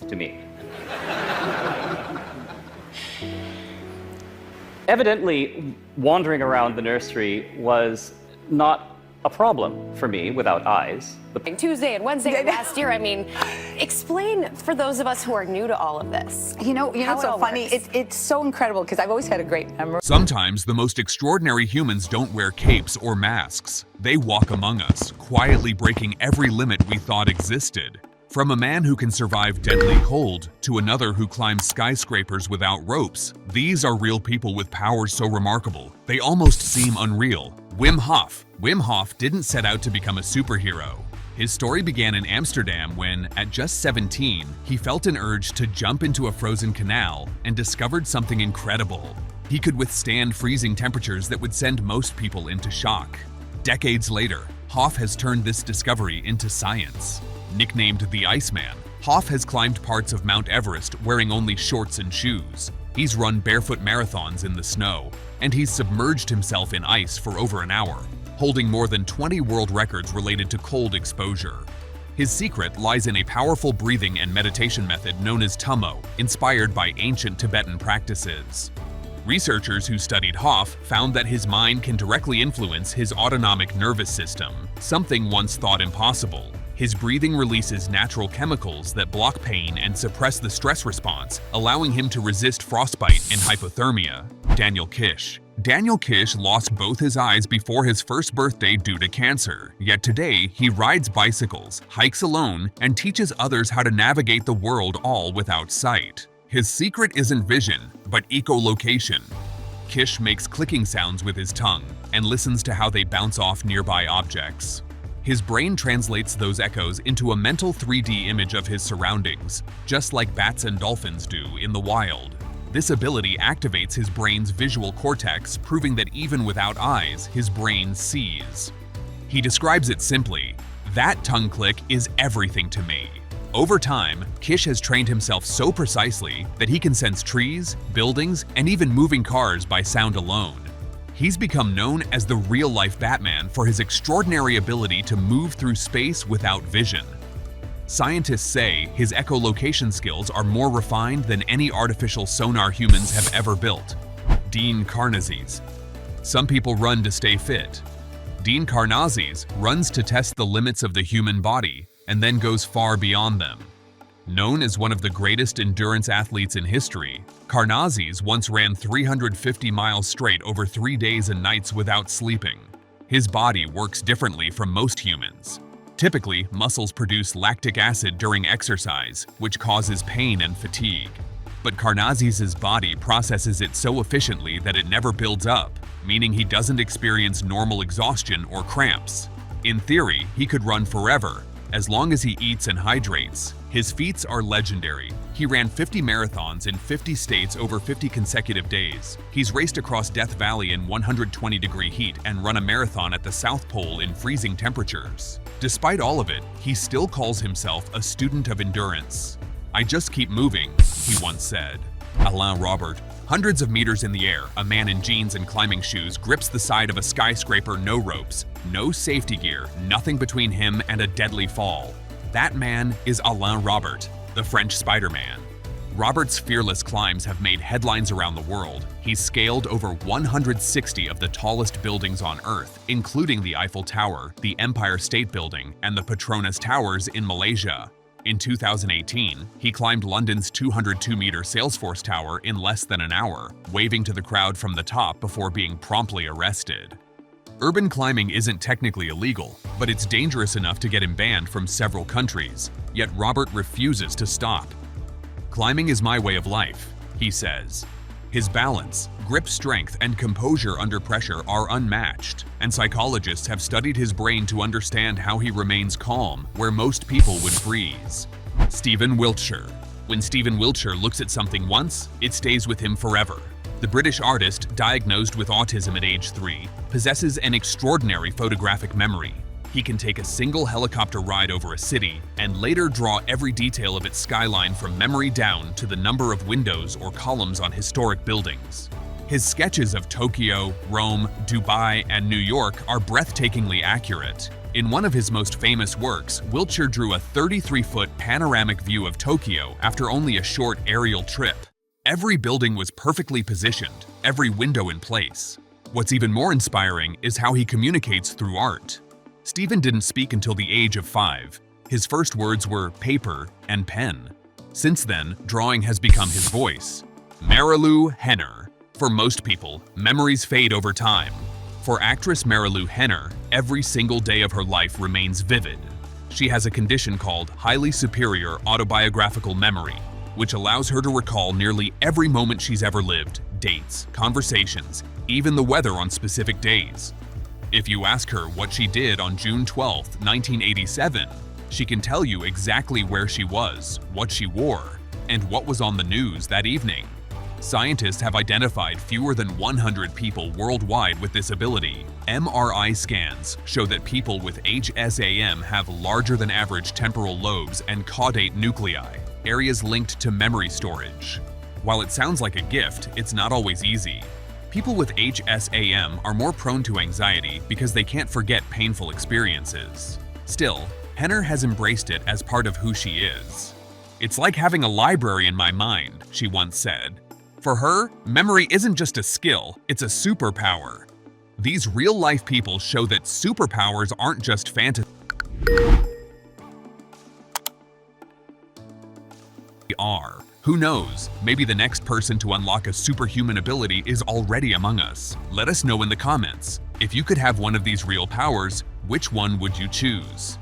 to me. Evidently, wandering around the nursery was not a problem for me without eyes. Tuesday and Wednesday of last year, I mean, explain for those of us who are new to all of this. You know what's so funny? It's so incredible because I've always had a great memory. Sometimes the most extraordinary humans don't wear capes or masks. They walk among us, quietly breaking every limit we thought existed. From a man who can survive deadly cold to another who climbs skyscrapers without ropes, these are real people with powers so remarkable, they almost seem unreal. Wim Hof. Wim Hof didn't set out to become a superhero. His story began in Amsterdam when, at just 17, he felt an urge to jump into a frozen canal and discovered something incredible. He could withstand freezing temperatures that would send most people into shock. Decades later, Hof has turned this discovery into science. Nicknamed the Iceman, Hof has climbed parts of Mount Everest wearing only shorts and shoes. He's run barefoot marathons in the snow, and he's submerged himself in ice for over an hour, holding more than 20 world records related to cold exposure. His secret lies in a powerful breathing and meditation method known as tummo, inspired by ancient Tibetan practices. Researchers who studied Hof found that his mind can directly influence his autonomic nervous system, something once thought impossible. His breathing releases natural chemicals that block pain and suppress the stress response, allowing him to resist frostbite and hypothermia. Daniel Kish. Daniel Kish lost both his eyes before his first birthday due to cancer, yet today he rides bicycles, hikes alone, and teaches others how to navigate the world all without sight. His secret isn't vision, but echolocation. Kish makes clicking sounds with his tongue and listens to how they bounce off nearby objects. His brain translates those echoes into a mental 3D image of his surroundings, just like bats and dolphins do in the wild. This ability activates his brain's visual cortex, proving that even without eyes, his brain sees. He describes it simply, "That tongue click is everything to me." Over time, Kish has trained himself so precisely that he can sense trees, buildings, and even moving cars by sound alone. He's become known as the real-life Batman for his extraordinary ability to move through space without vision. Scientists say his echolocation skills are more refined than any artificial sonar humans have ever built. Dean Karnazes. Some people run to stay fit. Dean Karnazes runs to test the limits of the human body and then goes far beyond them. Known as one of the greatest endurance athletes in history, Karnazes once ran 350 miles straight over 3 days and nights without sleeping. His body works differently from most humans. Typically, muscles produce lactic acid during exercise, which causes pain and fatigue. But Karnazes' body processes it so efficiently that it never builds up, meaning he doesn't experience normal exhaustion or cramps. In theory, he could run forever, as long as he eats and hydrates. His feats are legendary. He ran 50 marathons in 50 states over 50 consecutive days. He's raced across Death Valley in 120-degree heat and run a marathon at the South Pole in freezing temperatures. Despite all of it, he still calls himself a student of endurance. "I just keep moving," he once said. Alain Robert. Hundreds of meters in the air, a man in jeans and climbing shoes grips the side of a skyscraper, no ropes, no safety gear, nothing between him and a deadly fall. That man is Alain Robert, the French Spider-Man. Robert's fearless climbs have made headlines around the world. He's scaled over 160 of the tallest buildings on Earth, including the Eiffel Tower, the Empire State Building, and the Petronas Towers in Malaysia. In 2018, he climbed London's 202-meter Salesforce Tower in less than an hour, waving to the crowd from the top before being promptly arrested. Urban climbing isn't technically illegal, but it's dangerous enough to get him banned from several countries, yet Robert refuses to stop. "Climbing is my way of life," he says. His balance, grip strength, and composure under pressure are unmatched, and psychologists have studied his brain to understand how he remains calm where most people would freeze. Stephen Wiltshire. When Stephen Wiltshire looks at something once, it stays with him forever. The British artist, diagnosed with autism at age 3, possesses an extraordinary photographic memory. He can take a single helicopter ride over a city and later draw every detail of its skyline from memory down to the number of windows or columns on historic buildings. His sketches of Tokyo, Rome, Dubai, and New York are breathtakingly accurate. In one of his most famous works, Wiltshire drew a 33-foot panoramic view of Tokyo after only a short aerial trip. Every building was perfectly positioned, every window in place. What's even more inspiring is how he communicates through art. Stephen didn't speak until the age of 5. His first words were paper and pen. Since then, drawing has become his voice. Marilu Henner. For most people, memories fade over time. For actress Marilu Henner, every single day of her life remains vivid. She has a condition called highly superior autobiographical memory, which allows her to recall nearly every moment she's ever lived, dates, conversations, even the weather on specific days. If you ask her what she did on June 12, 1987, she can tell you exactly where she was, what she wore, and what was on the news that evening. Scientists have identified fewer than 100 people worldwide with this ability. MRI scans show that people with HSAM have larger than average temporal lobes and caudate nuclei, areas linked to memory storage. While it sounds like a gift, it's not always easy. People with HSAM are more prone to anxiety because they can't forget painful experiences. Still, Henner has embraced it as part of who she is. "It's like having a library in my mind," she once said. For her, memory isn't just a skill, it's a superpower. These real-life people show that superpowers aren't just fantasy. Who knows, maybe the next person to unlock a superhuman ability is already among us. Let us know in the comments. If you could have one of these real powers, which one would you choose?